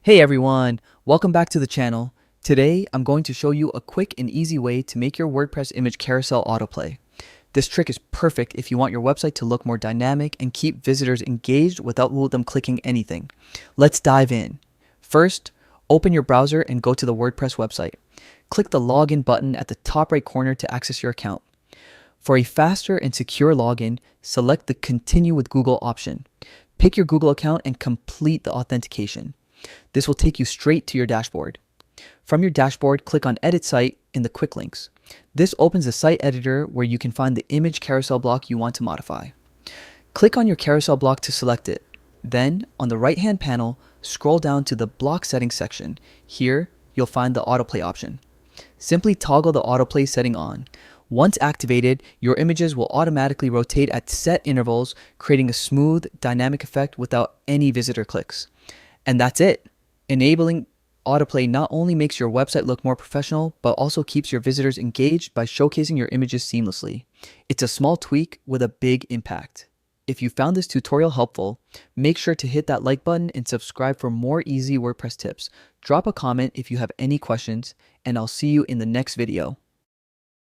Hey everyone, welcome back to the channel. Today, I'm going to show you a quick and easy way to make your WordPress image carousel autoplay. This trick is perfect if you want your website to look more dynamic and keep visitors engaged without them clicking anything. Let's dive in. First, open your browser and go to the WordPress website. Click the login button at the top right corner to access your account. For a faster and secure login, select the Continue with Google option. Pick your Google account and complete the authentication. This will take you straight to your dashboard. From your dashboard, click on Edit Site in the quick links. This opens the site editor where you can find the image carousel block you want to modify. Click on your carousel block to select it. Then, on the right-hand panel, scroll down to the block settings section. Here, you'll find the autoplay option. Simply toggle the autoplay setting on. Once activated, your images will automatically rotate at set intervals, creating a smooth, dynamic effect without any visitor clicks. And that's it. Enabling autoplay not only makes your website look more professional, but also keeps your visitors engaged by showcasing your images seamlessly. It's a small tweak with a big impact. If you found this tutorial helpful, make sure to hit that like button and subscribe for more easy WordPress tips. Drop a comment if you have any questions, and I'll see you in the next video.